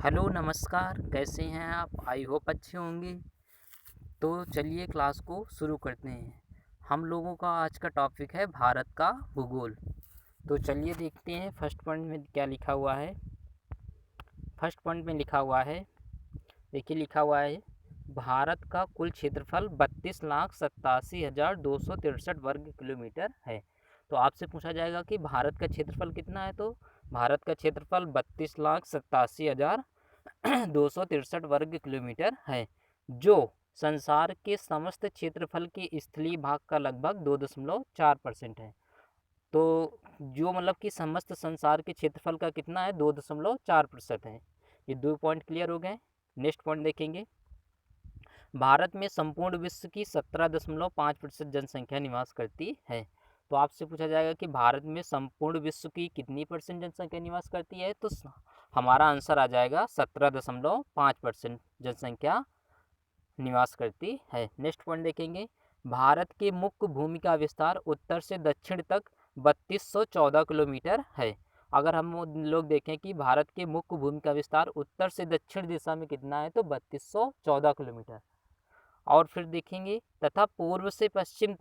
Hello नमस्कार, कैसे हैं आप? आई होप अच्छे होंगे। तो चलिए क्लास को शुरू करते हैं। हम लोगों का आज का टॉपिक है भारत का भूगोल। तो चलिए देखते हैं फर्स्ट पॉइंट में क्या लिखा हुआ है। फर्स्ट पॉइंट में लिखा हुआ है, देखिए लिखा हुआ है भारत का कुल क्षेत्रफल 32,87,263 वर्ग किलोमीटर है। तो आपसे पूछा जाएगा कि भारत का क्षेत्रफल कितना है। तो भारत का क्षेत्रफल 32,87,263 वर्ग किलोमीटर है, जो संसार के समस्त क्षेत्रफल के स्थलीय भाग का लगभग 2.4% है। तो जो मतलब कि समस्त संसार के क्षेत्रफल का कितना है, 2.4% है। ये दो पॉइंट क्लियर हो गए। नेक्स्ट पॉइंट देखेंगे, भारत में संपूर्ण विश्व की 17.5% जनसंख्या निवास करती है। तो आपसे पूछा जाएगा कि भारत में संपूर्ण विश्व की कितनी परसेंट जनसंख्या निवास करती है। तो हमारा आंसर आ जाएगा 17.5% जनसंख्या निवास करती है। नेक्स्ट पॉइंट देखेंगे, भारत के मुख्य भूमि का विस्तार उत्तर से दक्षिण तक 3214 किलोमीटर है। अगर हम लोग देखें कि भारत के मुख्य भूमि का विस्तार उत्तर से दक्षिण दिशा में कितना है, तो 3214 किलोमीटर। और फिर देखेंगे तथा पूर्व से पश्चिम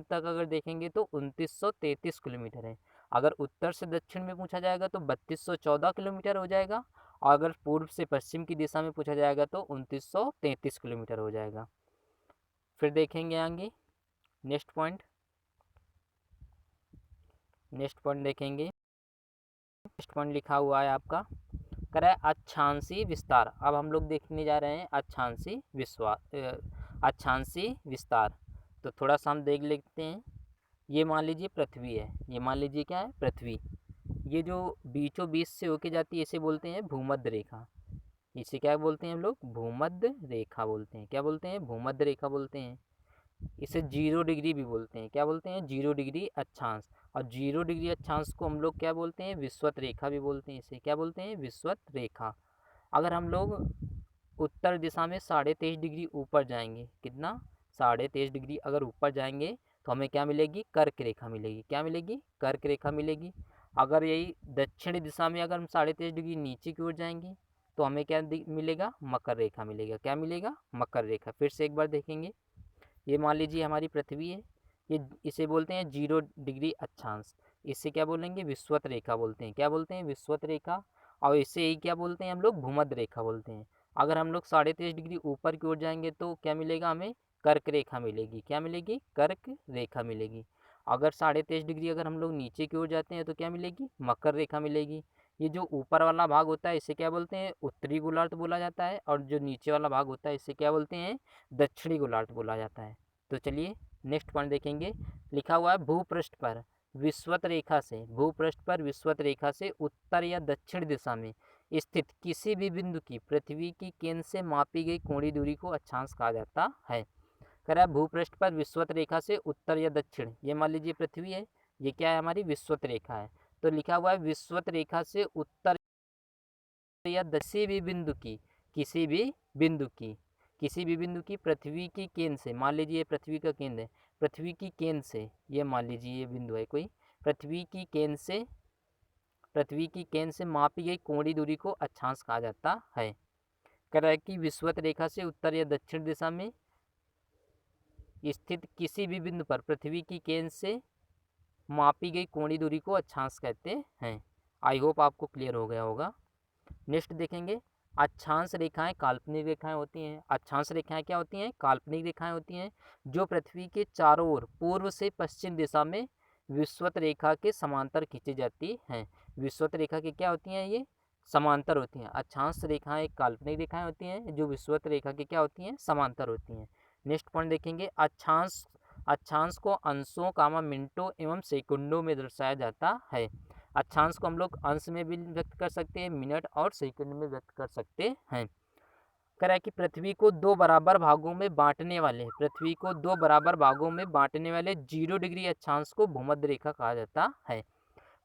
तक अगर देखेंगे तो 2933 किलोमीटर है। अगर उत्तर से दक्षिण में पूछा जाएगा तो 3214 किलोमीटर हो जाएगा, और अगर पूर्व से पश्चिम की दिशा में पूछा जाएगा तो 2933 किलोमीटर हो जाएगा। फिर देखेंगे आगे नेक्स्ट पॉइंट देखेंगे। नेक्स्ट पॉइंट लिखा हुआ है आपका, करें अक्षांशीय विस्तार। अब हम लोग देखने जा रहे हैं अक्षांशीय विस्तार। तो थोड़ा सा हम देख लेते हैं। ये मान लीजिए पृथ्वी है, ये मान लीजिए क्या है, पृथ्वी। ये जो बीचों बीच से होके जाती है इसे बोलते हैं भूमध्य रेखा। इसे क्या बोलते हैं हम लोग, भूमध्य रेखा बोलते हैं। क्या बोलते हैं, भूमध्य रेखा बोलते हैं। इसे 0 डिग्री भी बोलते हैं। क्या बोलते हैं, 0 डिग्री अक्षांश। और 0 डिग्री अक्षांश को हम लोग क्या बोलते हैं, विषुवत रेखा भी बोलते हैं। इसे क्या बोलते हैं, विषुवत रेखा। अगर हम लोग उत्तर दिशा में 23.5 डिग्री ऊपर जाएंगे, कितना, 23.5 डिग्री अगर ऊपर जाएंगे तो हमें क्या मिलेगी, कर्क रेखा मिलेगी। क्या मिलेगी, कर्क रेखा मिलेगी। अगर यही दक्षिण दिशा में अगर हम 23.5 डिग्री नीचे की ओर जाएंगे तो हमें क्या मिलेगा, मकर रेखा मिलेगा। क्या मिलेगा, मकर रेखा। फिर से एक बार देखेंगे, ये मान लीजिए हमारी पृथ्वी है, ये इसे बोलते हैं 0 डिग्री अक्षांश। इससे क्या बोलेंगे, विषुवत रेखा बोलते हैं। क्या बोलते हैं, विषुवत रेखा। और इसे ही क्या बोलते हैं हम लोग, भूमध्य रेखा बोलते हैं। अगर हम लोग 23.5 डिग्री ऊपर की ओर जाएंगे तो क्या मिलेगा, हमें कर्क रेखा मिलेगी। क्या मिलेगी, कर्क रेखा मिलेगी। अगर 23.5 डिग्री अगर हम लोग नीचे की ओर जाते हैं तो क्या मिलेगी, मकर रेखा मिलेगी। ये जो ऊपर वाला भाग होता है इसे क्या बोलते हैं, उत्तरी गोलार्ध बोला जाता है, और जो नीचे वाला भाग होता है इसे क्या बोलते हैं, दक्षिणी गोलार्ध बोला जाता है। तो चलिए नेक्स्ट पॉइंट देखेंगे। लिखा हुआ है, भूपृष्ठ पर विषुवत रेखा से उत्तर या दक्षिण दिशा में स्थित किसी भी बिंदु की पृथ्वी की केंद्र से मापी गई कोणीय दूरी को अक्षांश कहा जाता है। कह रहा है भूपृष्ठ पर विषुवत रेखा से उत्तर या दक्षिण, ये मान लीजिए पृथ्वी है, ये क्या है, हमारी विषुवत रेखा है। तो लिखा हुआ है, विषुवत रेखा से उत्तर या किसी भी बिंदु की पृथ्वी की केंद्र से, मान लीजिए पृथ्वी का केंद्र है, पृथ्वी की केंद्र से, ये मान लीजिए ये बिंदु है कोई, पृथ्वी की केंद्र से मापी गई कोणीय दूरी को अक्षांश कहा जाता है। कह रहा है कि विषुवत रेखा से उत्तर या दक्षिण दिशा में स्थित किसी भी बिंदु पर पृथ्वी की केंद्र से मापी गई कोणीय दूरी को अक्षांश कहते हैं। आई होप आपको क्लियर हो गया होगा। नेक्स्ट देखेंगे, अक्षांश रेखाएं काल्पनिक रेखाएं होती हैं। अक्षांश रेखाएं क्या होती हैं, काल्पनिक रेखाएं होती हैं, जो पृथ्वी के चारों ओर पूर्व से पश्चिम दिशा में विषुवत रेखा के समांतर खींची जाती हैं। विषुवत रेखा की क्या होती हैं, ये समांतर होती हैं। अक्षांश रेखाएं एक काल्पनिक रेखाएं होती हैं जो विषुवत रेखा की क्या होती हैं, समांतर होती हैं। नेक्स्ट पॉइंट देखेंगे, अक्षांश को अंशों कामा मिनटों एवं सेकंडों में दर्शाया जाता है। अक्षांश को हम लोग अंश में भी व्यक्त कर सकते हैं, मिनट और सेकंड में व्यक्त कर सकते हैं। कह रहा है कि पृथ्वी को दो बराबर भागों में बांटने वाले 0 डिग्री अक्षांश को भूमध्य रेखा कहा जाता है।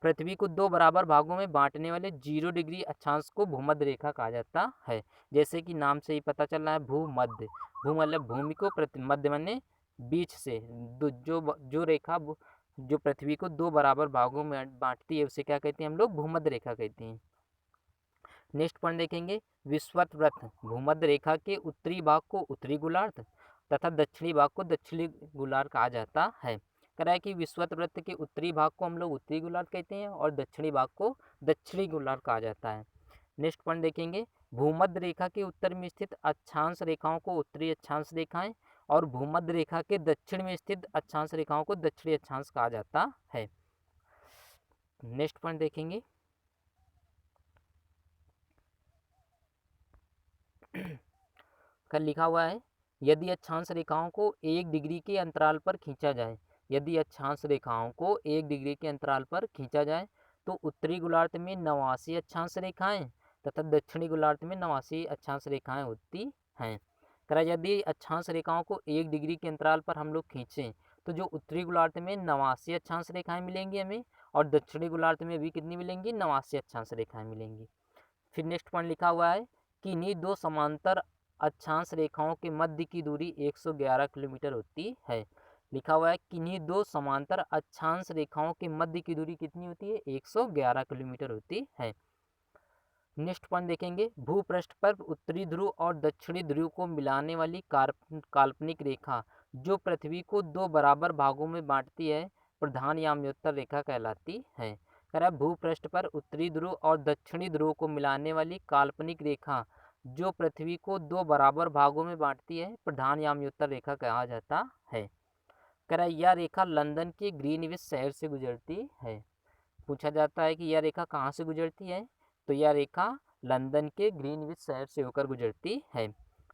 पृथ्वी को दो बराबर भागों में बांटने वाले 0 डिग्री अक्षांश को भूमध्य रेखा कहा जाता है। जैसे कि नाम से ही पता चल रहा है, भूमध्य, भू मतलब भूमि को, मध्य माने बीच से, जो रेखा जो पृथ्वी को दो बराबर भागों में बांटती है उसे क्या कहते हैं हम लोग, भूमध्य रेखा कहते हैं। नेक्स्ट पॉइंट देखेंगे, विषुवत वृत्त भूमध्य रेखा के उत्तरी भाग को उत्तरी गोलार्ध तथा दक्षिणी भाग को दक्षिणी गोलार्ध कहा जाता है। कह रहा है कि विषुवत वृत्त के उत्तरी भाग को हम लोग उत्तरी गोलार्ध कहते हैं और दक्षिणी भाग को दक्षिणी गोलार्ध कहा जाता है। नेक्स्ट पॉइंट देखेंगे, भूमध्य रेखा के उत्तर में स्थित अक्षांश रेखाओं को उत्तरी अक्षांश रेखाएं और भूमध्य रेखा के दक्षिण में स्थित अक्षांश रेखाओं को दक्षिणी अक्षांश कहा जाता है। नेक्स्ट पॉइंट देखेंगे, कल लिखा हुआ है, यदि अक्षांश रेखाओं को 1 डिग्री के अंतराल पर खींचा जाए, यदि अक्षांश रेखाओं को 1 डिग्री के अंतराल पर खींचा जाए तो उत्तरी गोलार्ध में 89 अक्षांश रेखाएं तथा दक्षिणी गोलार्ध में 89 अक्षांश रेखाएं होती हैं। करा यदि अक्षांश रेखाओं को 1 डिग्री के अंतराल पर हम लोग खींचें तो जो उत्तरी गोलार्ध में 89 अक्षांश रेखाएं मिलेंगी हमें और दक्षिणी गोलार्ध में भी कितनी मिलेंगी, 89 अक्षांश रेखाएं मिलेंगी। फिर नेक्स्ट पॉइंट लिखा हुआ है कि इन्हीं दो समांतर अक्षांश रेखाओं के मध्य की दूरी 111 किलोमीटर होती है। लिखा हुआ है कि इन्हीं दो समांतर अक्षांश रेखाओं के मध्य की दूरी कितनी होती है, 111 किलोमीटर होती है। नेक्स्ट पॉइंट देखेंगे, भूपृष्ठ पर उत्तरी ध्रुव और दक्षिणी ध्रुव को मिलाने वाली काल्पनिक रेखा जो पृथ्वी को दो बराबर भागों में बांटती है प्रधान याम्योत्तर रेखा कहलाती है। कह रहा है भूपृष्ठ पर उत्तरी ध्रुव और दक्षिणी ध्रुव को मिलाने वाली काल्पनिक रेखा जो पृथ्वी को दो बराबर भागों में बांटती है प्रधान याम्योत्तर रेखा कहा जाता है। कह रहा है यह रेखा लंदन के ग्रीनविच शहर से गुजरती है। पूछा जाता है कि यह रेखा कहाँ से गुजरती है, तो यह रेखा लंदन के ग्रीनविच शहर से होकर गुजरती है।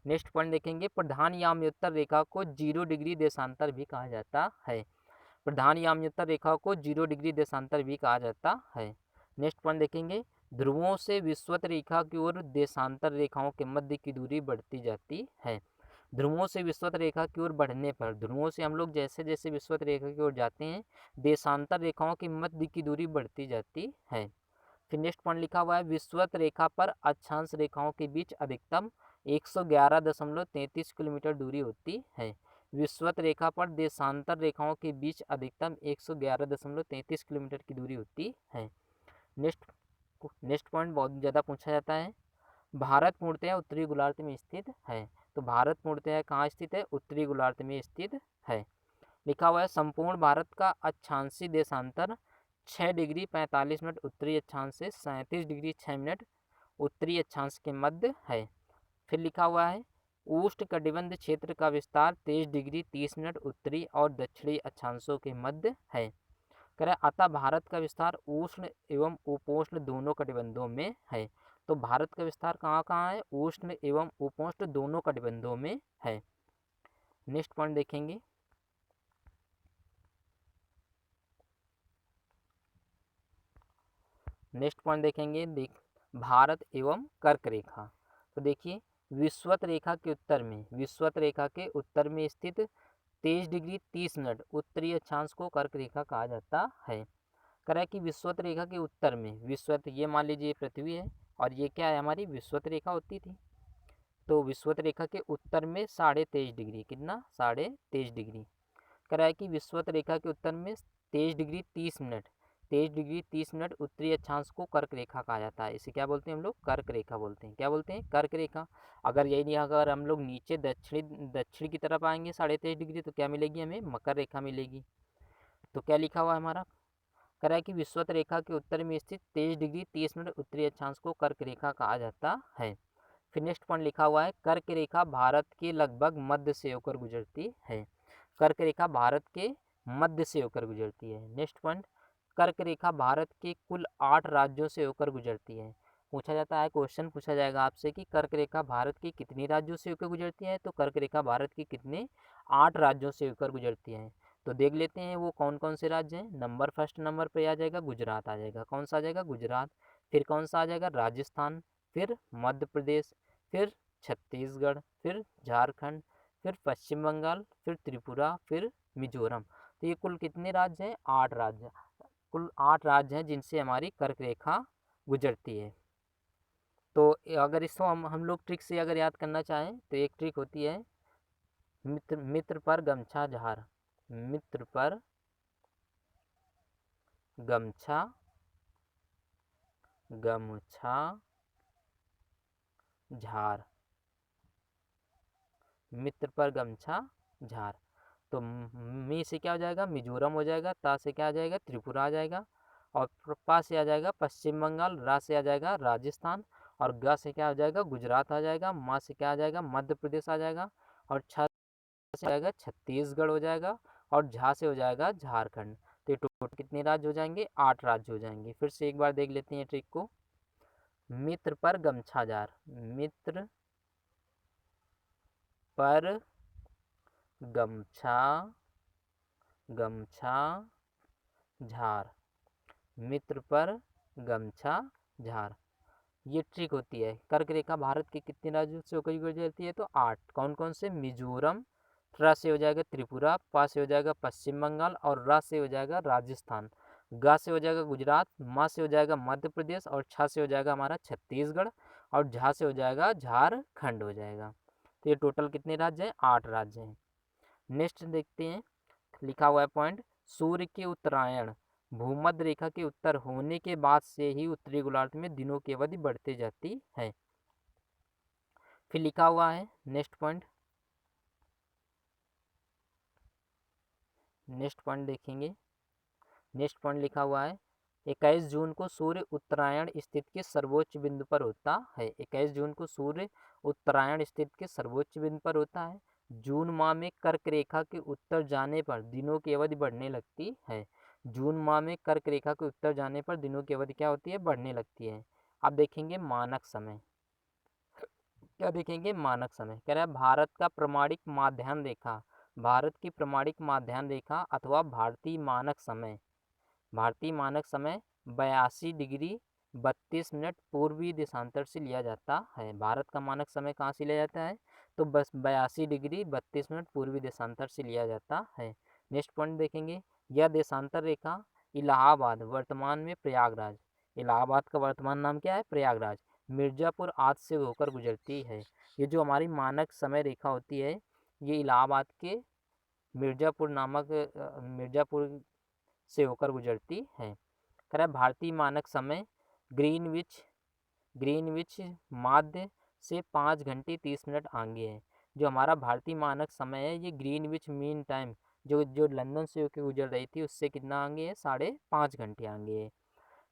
नेक्स्ट पॉइंट देखेंगे, प्रधान याम्योत्तर रेखा को 0 डिग्री देशांतर भी कहा जाता है। प्रधान याम्योत्तर रेखा को 0 डिग्री देशांतर भी कहा जाता है। नेक्स्ट पॉइंट देखेंगे, ध्रुवों से विषुवत रेखा की ओर देशांतर रेखाओं के मध्य की दूरी बढ़ती जाती है। ध्रुवों से विषुवत रेखा की ओर बढ़ने पर, ध्रुवों से हम लोग जैसे जैसे विषुवत रेखा की ओर जाते हैं देशांतर रेखाओं की मध्य की दूरी बढ़ती जाती है। फिर नेक्स्ट पॉइंट लिखा हुआ है, विषुवत रेखा पर अक्षांश रेखाओं के बीच अधिकतम 111.33 किलोमीटर दूरी होती है। विषुवत रेखा पर देशांतर रेखाओं के बीच अधिकतम 111.33 किलोमीटर की दूरी होती है। नेक्स्ट पॉइंट बहुत ज़्यादा पूछा जाता है, भारत पूर्णतः उत्तरी गोलार्ध में स्थित है। तो भारत पूर्णतः कहाँ स्थित है, उत्तरी गोलार्ध में स्थित है। लिखा हुआ है, संपूर्ण भारत का अक्षांशीय देशांतर 6 डिग्री 45 मिनट उत्तरी अक्षांश से 37 डिग्री 6 मिनट उत्तरी अक्षांश के मध्य है। फिर लिखा हुआ है, उष्ण कटिबंध क्षेत्र का विस्तार 23 डिग्री 30 मिनट उत्तरी और दक्षिणी अक्षांशों के मध्य है। कह रहा है अतः भारत का विस्तार उष्ण एवं उपोष्ण दोनों कटिबंधों में है। तो भारत का विस्तार कहाँ कहाँ है, उष्ण एवं उपोष्ण दोनों कटिबंधों में है। नेक्स्ट पॉइंट देखेंगे, भारत एवं कर्क रेखा। तो देखिए, विषुवत रेखा के उत्तर में, विषुवत रेखा के उत्तर में स्थित 23 डिग्री 30 मिनट उत्तरी अक्षांश को कर्क रेखा कहा जाता है। कह रहा है कि विषुवत रेखा के उत्तर में, विषुवत ये मान लीजिए पृथ्वी है और ये क्या है, हमारी विषुवत रेखा होती थी। तो विषुवत रेखा के उत्तर में 23.5 डिग्री, कितना 23.5 डिग्री। कह रहा है कि विषुवत रेखा के उत्तर में 23 डिग्री 30 मिनट, 23 डिग्री 30 मिनट उत्तरी अक्षांश को कर्क रेखा कहा जाता है। इसे क्या बोलते हैं हम लोग, कर्क रेखा बोलते हैं। क्या बोलते हैं, कर्क रेखा। अगर यही नहीं, अगर हम लोग नीचे दक्षिण की तरफ आएंगे 23.5 डिग्री तो क्या मिलेगी हमें, मकर रेखा मिलेगी। तो क्या लिखा हुआ है हमारा, कह रहा है कि विषुवत रेखा के उत्तर में स्थित 23 डिग्री 30 मिनट उत्तरी अक्षांश को कर्क रेखा कहा जाता है। फिर नेक्स्ट पॉइंट लिखा हुआ है, कर्क रेखा भारत के लगभग मध्य से होकर गुजरती है। कर्क रेखा भारत के मध्य से होकर गुजरती है। नेक्स्ट पॉइंट, कर्क रेखा भारत के कुल 8 राज्यों से होकर गुजरती है। पूछा जाता है, क्वेश्चन पूछा जाएगा आपसे कि कर्क रेखा भारत के कितने राज्यों से होकर गुजरती है, तो कर्क रेखा भारत के कितने, 8 राज्यों से होकर गुजरती है। तो देख लेते हैं वो कौन कौन से राज्य हैं। फर्स्ट नंबर पे आ जाएगा गुजरात, आ जाएगा। कौन सा आ जाएगा, गुजरात। फिर कौन सा आ जाएगा, राजस्थान। फिर मध्य प्रदेश, फिर छत्तीसगढ़, फिर झारखंड, फिर पश्चिम बंगाल, फिर त्रिपुरा, फिर मिजोरम। तो ये कुल कितने राज्य हैं, 8 राज्य। कुल 8 राज्य हैं जिनसे हमारी कर्क रेखा गुजरती है। तो अगर इसको हम लोग ट्रिक से अगर याद करना चाहें तो एक ट्रिक होती है, मित्र पर गमछा झार, मित्र पर गमछा, गमछा झार, मित्र पर गमछा झार। तो मी से क्या हो जाएगा, मिजोरम हो जाएगा। ता से क्या आ जाएगा, त्रिपुरा आ जाएगा। और पा से आ जाएगा पश्चिम बंगाल। रा से आ जाएगा राजस्थान। और ग से क्या हो जाएगा, गुजरात आ जाएगा। मा से क्या आ जाएगा, मध्य प्रदेश आ जाएगा। और छ से आ जाएगा छत्तीसगढ़ हो जाएगा। और झा से हो जाएगा झारखंड। तो ये टोटल कितने राज्य हो जाएंगे, 8 राज्य हो जाएंगे। फिर से एक बार देख लेते हैं ट्रिक को। मित्र पर गमछा झार, मित्र पर गमछा गमछा झार, मित्र पर गमछा झार। ये ट्रिक होती है। कर्क रेखा भारत के कितने राज्यों से होकर गुजरती है, तो 8। कौन कौन से, मिजोरम। ट्रा से हो जाएगा त्रिपुरा। पा से हो जाएगा पश्चिम बंगाल। और रा से हो जाएगा राजस्थान। गा से हो जाएगा गुजरात। मा से हो जाएगा मध्य प्रदेश। और छा से हो जाएगा हमारा छत्तीसगढ़। और झा से हो जाएगा झारखंड हो जाएगा। तो ये टोटल कितने राज्य हैं, 8 राज्य हैं। नेक्स्ट देखते हैं, लिखा हुआ है पॉइंट, सूर्य के उत्तरायण भूमध्य रेखा के उत्तर होने के बाद से ही उत्तरी गोलार्ध में दिनों की अवधि बढ़ती जाती है। फिर लिखा हुआ है नेक्स्ट पॉइंट, नेक्स्ट पॉइंट देखेंगे। नेक्स्ट पॉइंट लिखा हुआ है, 21 जून को सूर्य उत्तरायण स्थित के सर्वोच्च बिंदु पर होता है। 21 जून को सूर्य उत्तरायण स्थित के सर्वोच्च बिंदु पर होता है। जून माह में कर्क रेखा के उत्तर जाने पर दिनों की अवधि बढ़ने लगती है। जून माह में कर्क रेखा के उत्तर जाने पर दिनों की अवधि क्या होती है, बढ़ने लगती है। अब देखेंगे मानक समय। क्या देखेंगे, मानक समय। कह रहा है भारत का प्रमाणिक माध्याह्न रेखा, भारत की प्रमाणिक माध्याह्न रेखा अथवा भारतीय मानक समय, भारतीय मानक समय 82 डिग्री 32 मिनट पूर्वी देशांतर से लिया जाता है। भारत का मानक समय कहाँ से लिया जाता है, तो बस 82 डिग्री 32 मिनट पूर्वी देशांतर से लिया जाता है। नेक्स्ट पॉइंट देखेंगे, यह देशांतर रेखा इलाहाबाद, वर्तमान में प्रयागराज, इलाहाबाद का वर्तमान नाम क्या है, प्रयागराज, मिर्जापुर आदि से होकर गुजरती है। ये जो हमारी मानक समय रेखा होती है, ये इलाहाबाद के मिर्जापुर नामक मिर्जापुर से होकर गुजरती है। कह रहा है भारतीय मानक समय ग्रीनविच माध्य से 5 घंटे 30 मिनट आगे है। जो हमारा भारतीय मानक समय है, ये ग्रीनविच मीन टाइम जो जो लंदन से होकर गुजर रही थी, उससे कितना आगे है, 5.5 घंटे आगे है।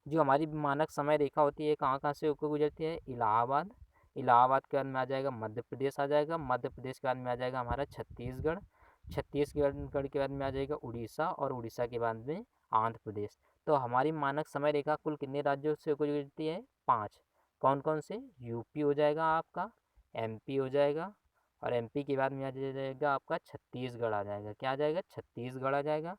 जो हमारी मानक समय रेखा होती है, कहाँ कहाँ से होकर गुजरती है, इलाहाबाद, इलाहाबाद के बाद में आ जाएगा मध्य प्रदेश आ जाएगा, मध्य प्रदेश के बाद में आ जाएगा हमारा छत्तीसगढ़, छत्तीसगढ़ के बाद में आ जाएगा उड़ीसा, और उड़ीसा के बाद में आंध्र प्रदेश। तो हमारी मानक समय रेखा कुल कितने राज्यों से होकर गुजरती है, 5। कौन कौन से, यूपी हो जाएगा आपका, एमपी हो जाएगा, और एमपी के बाद में आ जाएगा आपका छत्तीसगढ़ आ जाएगा। क्या आ जाएगा, छत्तीसगढ़ आ जाएगा।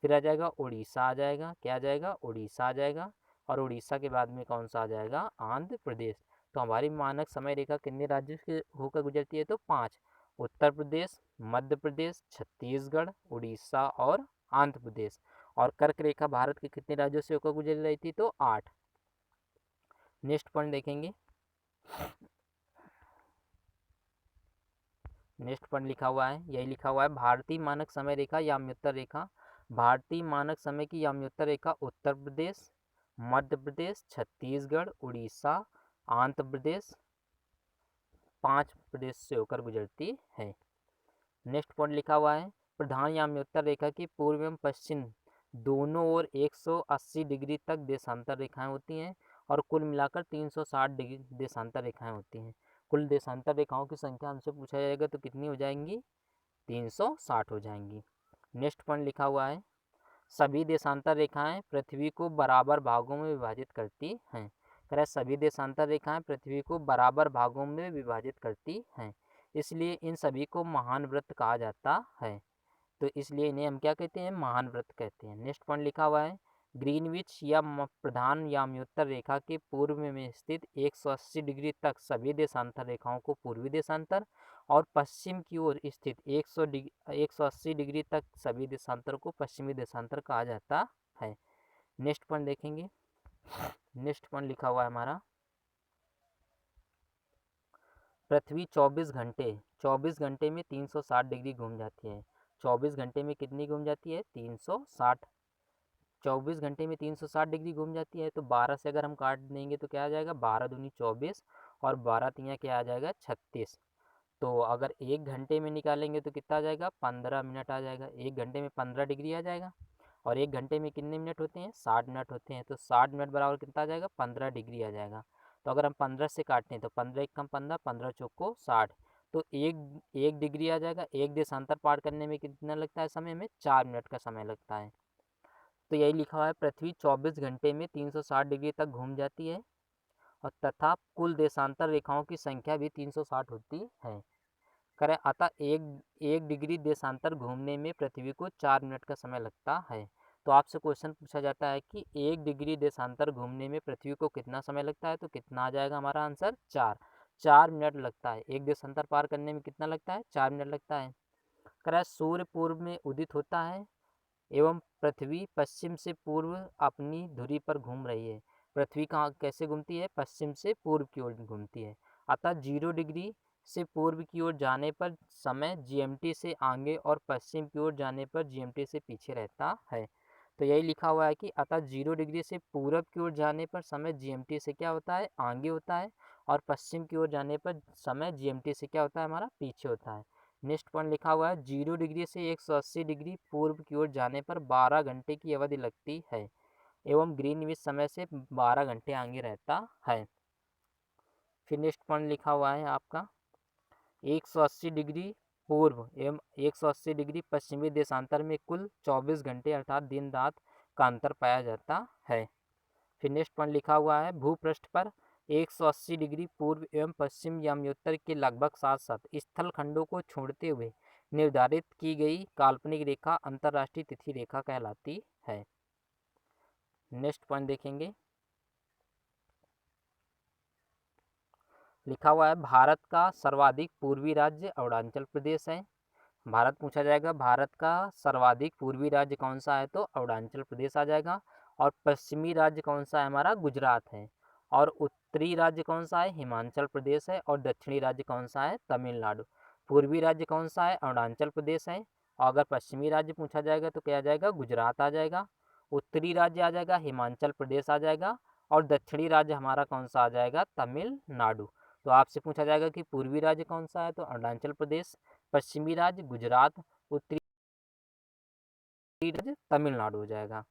फिर आ जाएगा उड़ीसा आ जाएगा, क्या आ जाएगा, उड़ीसा आ जाएगा। और उड़ीसा के बाद में कौन सा आ जाएगा, आंध्र प्रदेश। तो हमारी मानक समय रेखा कितने राज्यों से होकर गुजरती है, तो 5, उत्तर प्रदेश, मध्य प्रदेश, छत्तीसगढ़, उड़ीसा और आंध्र प्रदेश। और कर्क रेखा भारत के कितने राज्यों से होकर गुजर रही थी, तो 8। नेक्स्ट पॉइंट देखेंगे, नेक्स्ट पॉइंट लिखा हुआ है, यही लिखा हुआ है, भारतीय मानक समय रेखा याम्योत्तर रेखा, भारतीय मानक समय की याम्योत्तर रेखा उत्तर प्रदेश, मध्य प्रदेश, छत्तीसगढ़, उड़ीसा, आंध्र प्रदेश, 5 प्रदेश से होकर गुजरती है। नेक्स्ट पॉइंट लिखा हुआ है, प्रधान याम्योत्तर रेखा की पूर्व एवं पश्चिम दोनों ओर 180 डिग्री तक देशांतर रेखाएं होती हैं, और कुल मिलाकर 360 डिग्री देशांतर रेखाएं होती हैं। कुल देशांतर रेखाओं की संख्या हमसे पूछा जाएगा तो कितनी हो जाएंगी, 360 हो जाएंगी। नेक्स्ट पॉइंट लिखा हुआ है, सभी देशांतर रेखाएं पृथ्वी को बराबर भागों में विभाजित करती हैं। कह रहा है सभी देशांतर रेखाएं पृथ्वी को बराबर भागों में विभाजित करती हैं, इसलिए इन सभी को महान वृत्त कहा जाता है। तो इसलिए इन्हें हम क्या कहते हैं, महान वृत्त कहते हैं। नेक्स्ट पॉइंट लिखा हुआ है, ग्रीनविच या प्रधान याम्योत्तर रेखा के पूर्व में स्थित 180 डिग्री तक सभी देशांतर रेखाओं को पूर्वी देशांतर, और पश्चिम की ओर स्थित 180 डिग्री तक सभी देशांतर को पश्चिमी देशांतर कहा जाता है। नेक्स्ट पॉइंट देखेंगे, नेक्स्ट पॉइंट लिखा हुआ है हमारा, पृथ्वी 24 घंटे में 360 डिग्री घूम जाती है। 24 घंटे में कितनी घूम जाती है, 360। 24 घंटे में 360 डिग्री घूम जाती है, तो 12 से अगर हम काट देंगे तो क्या आ जाएगा, 12 दूनी 24, और 12 तियाँ क्या आ जाएगा 36। तो अगर 1 घंटे में निकालेंगे तो कितना आ जाएगा 15 मिनट आ जाएगा। 1 घंटे में 15 डिग्री आ जाएगा। और 1 घंटे में कितने मिनट होते हैं 60 मिनट होते हैं। तो 60 मिनट बराबर कितना आ जाएगा 15 डिग्री आ जाएगा। तो अगर हम 15 से काटते हैं तो 15 एक कम 15, 15 चौक को 60। तो एक डिग्री आ जाएगा। एक देशांतर पार करने में कितना लगता है समय में 4 मिनट का समय लगता है। तो यही लिखा हुआ है पृथ्वी 24 घंटे में 360 डिग्री तक घूम जाती है और तथा कुल देशांतर रेखाओं की संख्या भी 360 होती है। करें अतः एक डिग्री देशांतर घूमने में पृथ्वी को 4 मिनट का समय लगता है। तो आपसे क्वेश्चन पूछा जाता है कि 1 डिग्री देशांतर घूमने में पृथ्वी को कितना समय लगता है, तो कितना आ जाएगा हमारा आंसर 4 मिनट लगता है। एक देशांतर पार करने में कितना लगता है 4 मिनट लगता है। करें सूर्य पूर्व में उदित होता है एवं पृथ्वी पश्चिम से पूर्व अपनी धुरी पर घूम रही है। पृथ्वी कहाँ कैसे घूमती है, पश्चिम से पूर्व की ओर घूमती है। अतः 0 डिग्री से पूर्व की ओर जाने पर समय जीएमटी से आगे और पश्चिम की ओर जाने पर जीएमटी से पीछे रहता है। तो यही लिखा हुआ है कि अतः 0 डिग्री से पूर्व की ओर जाने पर समय जीएमटी से क्या होता है आगे होता है और पश्चिम की ओर जाने पर समय जीएमटी से क्या होता है हमारा पीछे होता है। नेक्स्ट पॉइंट लिखा हुआ है 0 डिग्री से 180 डिग्री पूर्व की ओर जाने पर 12 घंटे की अवधि लगती है एवं ग्रीनविच समय से 12 घंटे आगे रहता है। फिर नेक्स्ट पॉइंट लिखा हुआ है आपका 180 डिग्री पूर्व एवं 180 डिग्री पश्चिमी देशांतर में कुल 24 घंटे अर्थात दिन रात का अंतर पाया जाता है। फिर नेक्स्ट पॉइंट लिखा हुआ है भूपृष्ठ पर 180 डिग्री पूर्व एवं पश्चिम याम्योत्तर के लगभग साथ साथ स्थल खंडों को छोड़ते हुए निर्धारित की गई काल्पनिक रेखा अंतर्राष्ट्रीय तिथि रेखा कहलाती है। नेक्स्ट पॉइंट देखेंगे लिखा हुआ है भारत का सर्वाधिक पूर्वी राज्य अरुणाचल प्रदेश है। भारत पूछा जाएगा भारत का सर्वाधिक पूर्वी राज्य कौन सा है, तो अरुणाचल प्रदेश आ जाएगा। और पश्चिमी राज्य कौन सा है हमारा गुजरात है। और उत्तरी राज्य कौन सा है हिमाचल प्रदेश है। और दक्षिणी राज्य कौन सा है तमिलनाडु। पूर्वी राज्य कौन सा है अरुणाचल प्रदेश है। और अगर पश्चिमी राज्य पूछा जाएगा तो क्या आ जाएगा गुजरात आ जाएगा। उत्तरी राज्य आ जाएगा हिमाचल प्रदेश आ जाएगा। और दक्षिणी राज्य हमारा कौन सा आ जाएगा तमिलनाडु। तो आपसे पूछा जाएगा कि पूर्वी राज्य कौन सा है, तो अरुणाचल प्रदेश, पश्चिमी राज्य गुजरात, उत्तरी राज्य तमिलनाडु हो जाएगा।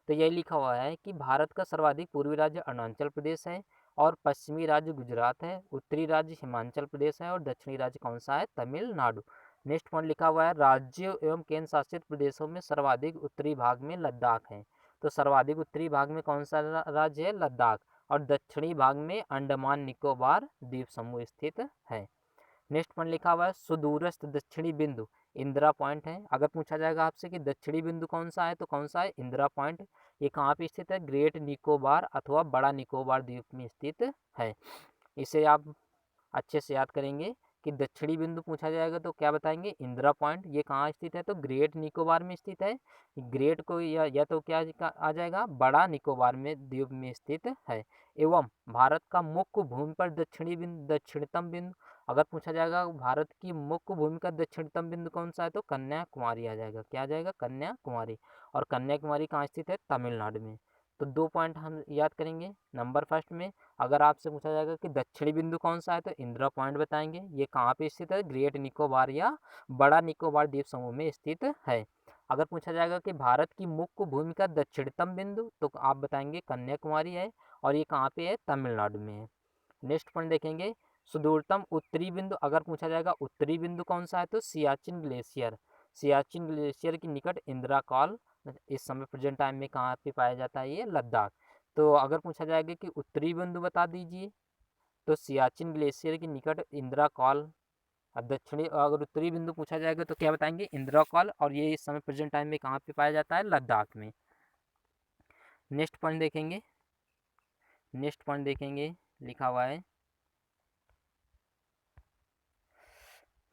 तो यही लिखा हुआ है कि भारत का सर्वाधिक पूर्वी राज्य अरुणाचल प्रदेश है और पश्चिमी राज्य गुजरात है, उत्तरी राज्य हिमाचल प्रदेश है और दक्षिणी राज्य कौन सा है तमिलनाडु। नेक्स्ट पॉइंट लिखा हुआ है राज्य एवं केंद्र शासित प्रदेशों में सर्वाधिक उत्तरी भाग में लद्दाख है। तो सर्वाधिक उत्तरी भाग में कौन सा राज्य है लद्दाख। और दक्षिणी भाग में अंडमान निकोबार द्वीप समूह स्थित है। नेक्स्ट पॉइंट लिखा हुआ है सुदूरस्थ दक्षिणी बिंदु इंदिरा पॉइंट है। अगर पूछा जाएगा आपसे कि दक्षिणी बिंदु कौन सा है, तो कौन सा है इंदिरा पॉइंट। ये कहाँ पे स्थित है ग्रेट निकोबार अथवा बड़ा निकोबार द्वीप में स्थित है। इसे आप अच्छे से याद करेंगे कि दक्षिणी बिंदु पूछा जाएगा तो क्या बताएंगे इंदिरा पॉइंट। ये कहाँ स्थित है, तो ग्रेट निकोबार में स्थित है। ग्रेट को या तो क्या आ जाएगा बड़ा निकोबार में द्वीप में स्थित है। एवं भारत का मुख्य भूमि पर दक्षिणतम बिंदु अगर पूछा जाएगा भारत की मुख्य भूमि का दक्षिणतम बिंदु कौन सा है, तो कन्याकुमारी आ जाएगा। क्या आ जाएगा कन्याकुमारी। और कन्याकुमारी कहाँ स्थित है तमिलनाडु में। तो 2 पॉइंट हम याद करेंगे। नंबर फर्स्ट में अगर आपसे पूछा जाएगा कि दक्षिणी बिंदु कौन सा है, तो इंदिरा पॉइंट बताएंगे। ये कहाँ पे स्थित है ग्रेट निकोबार या बड़ा निकोबार द्वीप समूह में स्थित है। अगर पूछा जाएगा कि भारत की मुख्य भूमि का दक्षिणतम बिंदु, तो आप बताएंगे कन्याकुमारी है और ये कहाँ पे है तमिलनाडु में है। नेक्स्ट पॉइंट देखेंगे सुदूरतम उत्तरी बिंदु अगर पूछा जाएगा उत्तरी बिंदु कौन सा है, तो सियाचिन ग्लेशियर। सियाचिन ग्लेशियर के निकट इंदिरा कॉल इस समय प्रेजेंट टाइम में कहाँ पे पाया जाता है, ये लद्दाख। तो अगर पूछा जाएगा कि उत्तरी बिंदु बता दीजिए, तो सियाचिन ग्लेशियर के निकट इंदिरा कॉल। दक्षिणी अगर उत्तरी बिंदु पूछा जाएगा तो क्या बताएंगे इंदिरा कॉल। और ये इस समय प्रेजेंट टाइम में कहाँ पे पाया जाता है लद्दाख में। नेक्स्ट पॉइंट देखेंगे लिखा हुआ है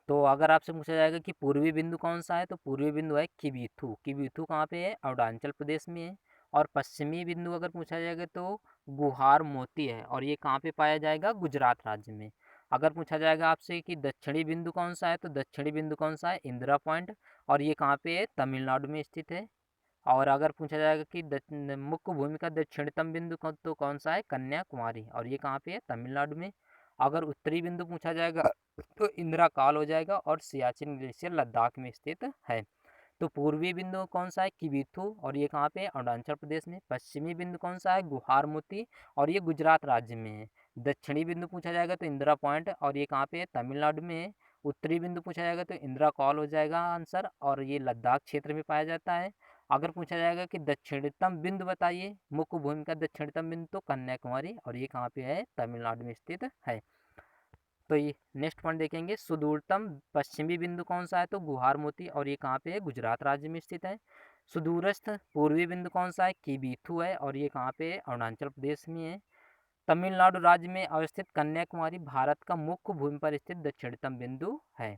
तो अगर आपसे पूछा जाएगा कि पूर्वी बिंदु कौन सा है, तो पूर्वी बिंदु है किबीथू। किबीथू कहाँ पे है अरुणाचल प्रदेश में है। और पश्चिमी बिंदु अगर पूछा जाएगा तो गुहार मोती है और ये कहाँ पे पाया जाएगा गुजरात राज्य में। अगर पूछा जाएगा आपसे कि दक्षिणी बिंदु कौन सा है, तो दक्षिणी बिंदु कौन सा है इंदिरा पॉइंट और ये कहाँ पे है तमिलनाडु में स्थित है। और अगर पूछा जाएगा कि मुख्य भूमि का दक्षिणतम बिंदु तो कौन सा है कन्याकुमारी और ये कहाँ पे है तमिलनाडु में। अगर उत्तरी बिंदु पूछा जाएगा तो इंदिरा काल हो जाएगा और सियाचिन ग्लेशियर लद्दाख में स्थित है। तो पूर्वी बिंदु कौन सा है, किबिथु, और ये कहाँ पे है, अरुणाचल प्रदेश में। पश्चिमी बिंदु कौन सा है, गुहारमुती, और ये गुजरात राज्य में है। दक्षिणी बिंदु पूछा जाएगा तो इंदिरा पॉइंट, और ये कहाँ पे है, तमिलनाडु में है। उत्तरी बिंदु पूछा जाएगा तो इंदिरा कॉल हो जाएगा आंसर, और ये लद्दाख क्षेत्र में पाया जाता है। अगर पूछा जाएगा कि दक्षिणतम बिंदु बताइए, मुख्य भूमि का दक्षिणतम बिंदु, तो कन्याकुमारी, और ये कहाँ पे है, तमिलनाडु में स्थित है। तो ये नेक्स्ट पॉइंट देखेंगे, सुदूरतम पश्चिमी बिंदु कौन सा है, तो गुहारमोती, और ये कहाँ पे है, गुजरात राज्य में स्थित है। सुदूरस्थ पूर्वी बिंदु कौन सा है, किबीथु है, और ये कहाँ पे है, अरुणाचल प्रदेश में है। तमिलनाडु राज्य में अवस्थित कन्याकुमारी भारत का मुख्य भूमि पर स्थित दक्षिणतम बिंदु है।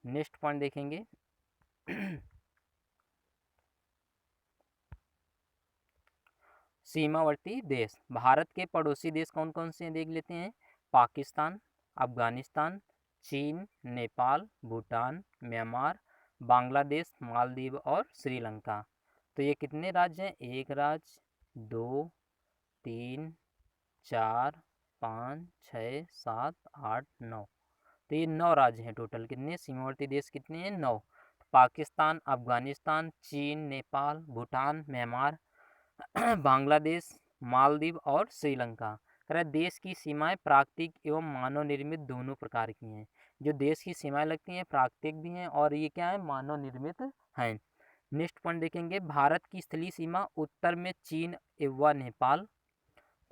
नेक्स्ट पॉइंट देखेंगे सीमावर्ती देश, भारत के पड़ोसी देश कौन कौन से हैं देख लेते हैं। पाकिस्तान, अफगानिस्तान, चीन, नेपाल, भूटान, म्यांमार, बांग्लादेश, मालदीव और श्रीलंका। तो ये कितने राज्य हैं, एक राज्य, दो, तीन, 4, 5, 6, 7, 8, 9। तो ये 9 राज्य हैं टोटल। कितने सीमावर्ती देश कितने हैं, 9। पाकिस्तान, अफगानिस्तान, चीन, नेपाल, भूटान, म्यांमार, बांग्लादेश, मालदीव और श्रीलंका। कह रहा है देश की सीमाएं प्राकृतिक एवं मानव निर्मित दोनों प्रकार की हैं। जो देश की सीमाएं लगती हैं प्राकृतिक भी हैं और ये क्या है, मानव निर्मित हैं। नेक्स्ट पॉइंट देखेंगे, भारत की स्थलीय सीमा उत्तर में चीन व नेपाल।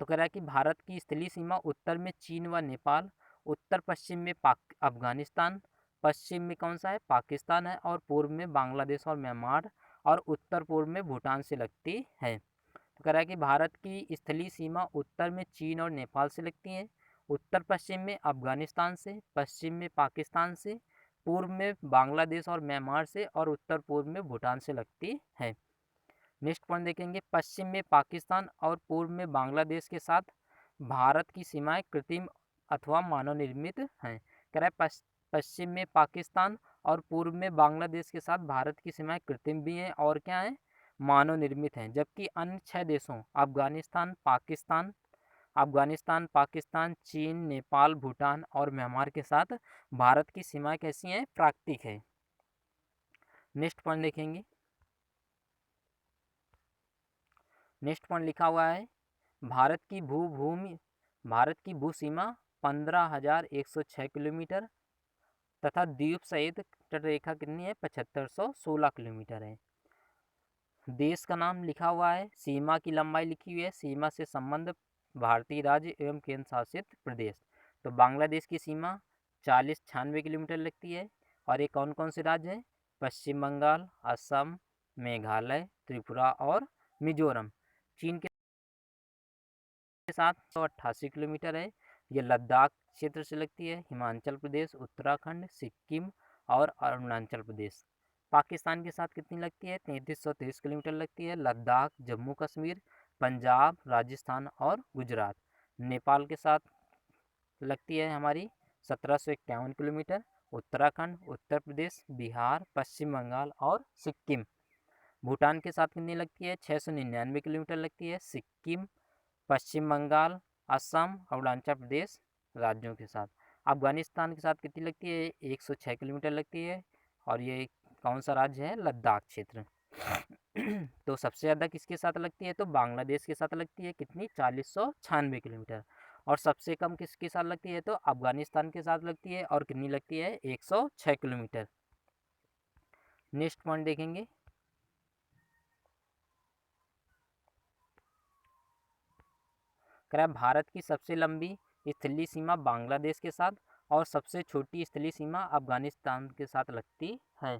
तो कह रहा है कि भारत की स्थलीय सीमा उत्तर में चीन व नेपाल, उत्तर पश्चिम में अफगानिस्तान, पश्चिम में कौन सा है, पाकिस्तान है, और पूर्व में बांग्लादेश और म्यांमार, और उत्तर पूर्व में भूटान से लगती है। तो कह रहा है कि भारत की स्थलीय सीमा उत्तर में चीन और नेपाल से लगती है, उत्तर पश्चिम में अफगानिस्तान से, पश्चिम में पाकिस्तान से, पूर्व में बांग्लादेश और म्यांमार से, और उत्तर पूर्व में भूटान से लगती है। नेक्स्ट पॉइंट देखेंगे, पश्चिम में पाकिस्तान और पूर्व में बांग्लादेश के साथ भारत की सीमाएं कृत्रिम अथवा मानव निर्मित हैं। कह रहा है पश्चिम में पाकिस्तान और पूर्व में बांग्लादेश के साथ भारत की सीमाएं कृत्रिम भी हैं और क्या हैं, मानव निर्मित हैं। जबकि अन्य 6 देशों अफगानिस्तान, पाकिस्तान, चीन, नेपाल, भूटान और म्यांमार के साथ भारत की सीमाएं कैसी हैं, प्राकृतिक है। नेक्स्ट पॉइंट देखेंगे, नेक्स्ट पॉइंट लिखा हुआ है, भारत की भू सीमा 15,106 किलोमीटर तथा द्वीप सहित तटरेखा कितनी है, 7516 किलोमीटर है। देश का नाम लिखा हुआ है, सीमा की लंबाई लिखी हुई है, सीमा से संबंध भारतीय राज्य एवं केंद्र शासित प्रदेश। तो बांग्लादेश की सीमा 4096 किलोमीटर लगती है, और ये कौन कौन से राज्य हैं, पश्चिम बंगाल, असम, मेघालय, त्रिपुरा और मिजोरम। चीन के साथ 188 किलोमीटर है, ये लद्दाख क्षेत्र से लगती है, हिमाचल प्रदेश, उत्तराखंड, सिक्किम और अरुणाचल प्रदेश। पाकिस्तान के साथ कितनी लगती है, 3330 किलोमीटर लगती है, लद्दाख, जम्मू कश्मीर, पंजाब, राजस्थान और गुजरात। नेपाल के साथ लगती है हमारी 1751 किलोमीटर, उत्तराखंड, उत्तर प्रदेश, बिहार, पश्चिम बंगाल और सिक्किम। भूटान के साथ कितनी लगती है, 699 किलोमीटर लगती है, सिक्किम, पश्चिम बंगाल, असम, अरुणाचल प्रदेश राज्यों के साथ। अफगानिस्तान के साथ कितनी लगती है, 106 किलोमीटर लगती है, और ये कौन सा राज्य है, लद्दाख क्षेत्र। तो सबसे ज़्यादा किसके साथ लगती है, तो बांग्लादेश के साथ लगती है, कितनी, 4096 किलोमीटर। और सबसे कम किसके साथ लगती है, तो अफगानिस्तान के साथ लगती है, और कितनी लगती है, 106 किलोमीटर। नेक्स्ट पॉइंट देखेंगे, भारत की सबसे लंबी स्थलीय सीमा बांग्लादेश के साथ और सबसे छोटी स्थलीय सीमा अफगानिस्तान के साथ लगती है।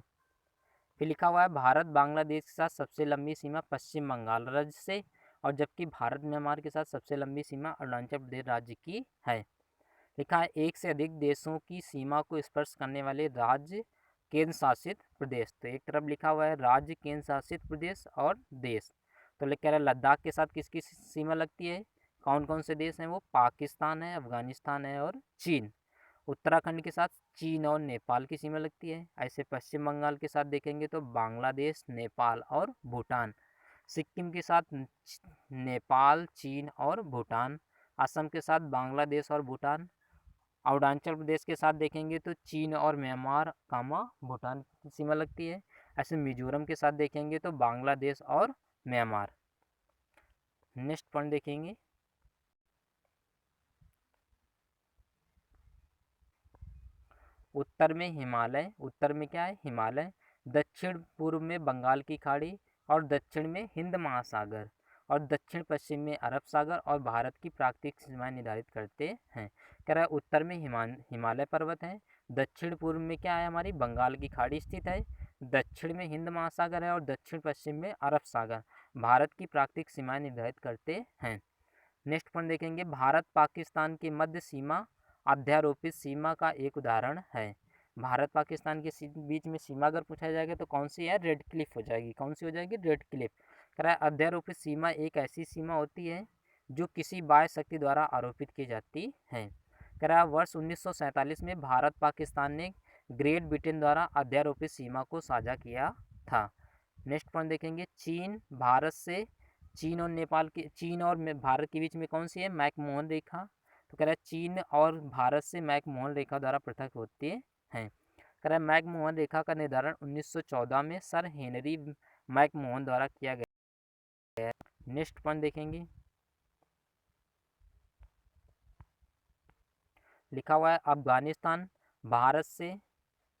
फिर लिखा हुआ है, भारत बांग्लादेश के साथ सबसे लंबी सीमा पश्चिम बंगाल राज्य से, और जबकि भारत म्यांमार के साथ सबसे लंबी सीमा अरुणाचल प्रदेश राज्य की है। लिखा है, एक से अधिक देशों की सीमा को स्पर्श करने वाले राज्य, केंद्र शासित प्रदेश। तो एक तरफ लिखा हुआ है राज्य, केंद्र शासित प्रदेश और देश। तो लिख कह रहा है लद्दाख के साथ किसकी सीमा लगती है, कौन कौन से देश हैं वो, पाकिस्तान है, अफगानिस्तान है और चीन। उत्तराखंड के साथ चीन और नेपाल की सीमा लगती है। ऐसे पश्चिम बंगाल के साथ देखेंगे तो बांग्लादेश, नेपाल और भूटान। सिक्किम के साथ नेपाल, चीन और भूटान। असम के साथ बांग्लादेश और भूटान। अरुणाचल प्रदेश के साथ देखेंगे तो चीन और म्यांमार भूटान की सीमा लगती है। ऐसे मिजोरम के साथ देखेंगे तो बांग्लादेश और म्यांमार। नेक्स्ट पॉइंट देखेंगे, उत्तर में हिमालय, उत्तर में क्या है, हिमालय। दक्षिण पूर्व में बंगाल की खाड़ी और दक्षिण में हिंद महासागर और दक्षिण पश्चिम में अरब सागर और भारत की प्राकृतिक सीमाएं निर्धारित करते हैं। कह रहा है उत्तर में हिमालय पर्वत है, दक्षिण पूर्व में क्या है, हमारी बंगाल की खाड़ी स्थित है, दक्षिण में हिंद महासागर है और दक्षिण पश्चिम में अरब सागर भारत की प्राकृतिक सीमाएं निर्धारित करते हैं। नेक्स्ट पॉइंट देखेंगे, भारत पाकिस्तान की मध्य सीमा अध्यारोपित सीमा का एक उदाहरण है। भारत पाकिस्तान के बीच में सीमा अगर पूछा जाएगा तो कौन सी है, रेड क्लिफ हो जाएगी। कौन सी हो जाएगी, रेड क्लिफ। कह रहा है अध्यारोपित सीमा एक ऐसी सीमा होती है जो किसी बाह्य शक्ति द्वारा आरोपित की जाती है। कह रहा है वर्ष 1947 में भारत पाकिस्तान ने ग्रेट ब्रिटेन द्वारा अध्यारोपित सीमा को साझा किया था। नेक्स्ट पॉइंट देखेंगे, चीन और नेपाल के, चीन और भारत के बीच में कौन सी है, मैकमोहन रेखा। तो कह रहा है चीन और भारत से मैकमोहन रेखा द्वारा पृथक होते हैं। कह रहा है मैकमोहन रेखा का निर्धारण 1914 में सर हेनरी मैकमोहन द्वारा किया गया है। नेक्स्ट पॉइंट देखेंगे, लिखा हुआ है अफगानिस्तान भारत से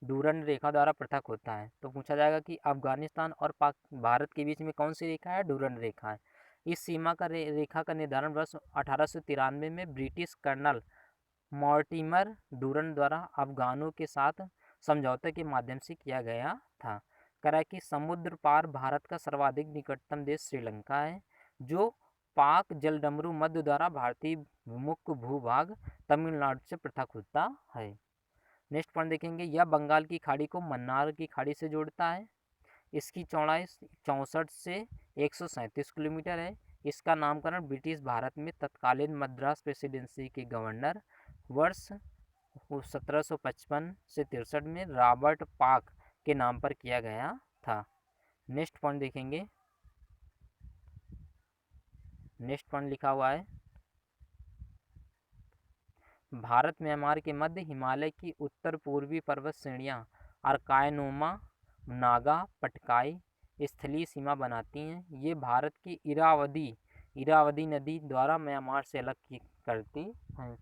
डूरंड रेखा द्वारा पृथक होता है। तो पूछा जाएगा कि अफगानिस्तान और भारत के बीच में कौन सी रेखा है, डूरंड रेखा है। इस सीमा का रेखा का निर्धारण वर्ष 1893 में ब्रिटिश कर्नल मॉर्टिमर डूरंड द्वारा अफगानों के साथ समझौते के माध्यम से किया गया था। कह रहा है कि समुद्र पार भारत का सर्वाधिक निकटतम देश श्रीलंका है, जो पाक जलडमरू मध्य द्वारा भारतीय मुख्य भूभाग तमिलनाडु से पृथक होता है। नेक्स्ट पॉइंट देखेंगे, यह बंगाल की खाड़ी को मन्नार की खाड़ी से जोड़ता है। इसकी चौड़ाई 64 से 137 किलोमीटर है। इसका नामकरण ब्रिटिश भारत में तत्कालीन मद्रास प्रेसिडेंसी के गवर्नर वर्ष 1755 से 63 में रॉबर्ट पाक के नाम पर किया गया था। नेक्स्ट पॉइंट देखेंगे, नेक्स्ट पॉइंट लिखा हुआ है, भारत म्यांमार के मध्य हिमालय की उत्तर पूर्वी पर्वत श्रेणियाँ अर्कायनोमा, नागा, पटकाई स्थलीय सीमा बनाती हैं। ये भारत की इरावदी नदी द्वारा म्यांमार से अलग करती हैं।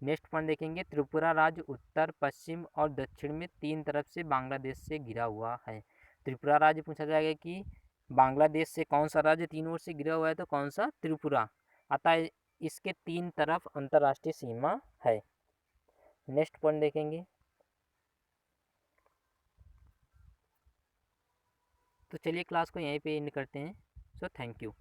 नेक्स्ट पॉइंट देखेंगे, त्रिपुरा राज्य उत्तर, पश्चिम और दक्षिण में तीन तरफ से बांग्लादेश से घिरा हुआ है। त्रिपुरा राज्य पूछा जाएगा कि बांग्लादेश से कौन सा राज्य तीन ओर से घिरा हुआ है, तो कौन सा, त्रिपुरा। अतः इसके तीन तरफ अंतर्राष्ट्रीय सीमा है। नेक्स्ट पॉइंट देखेंगे, तो चलिए क्लास को यहीं पे एंड करते हैं। So thank you.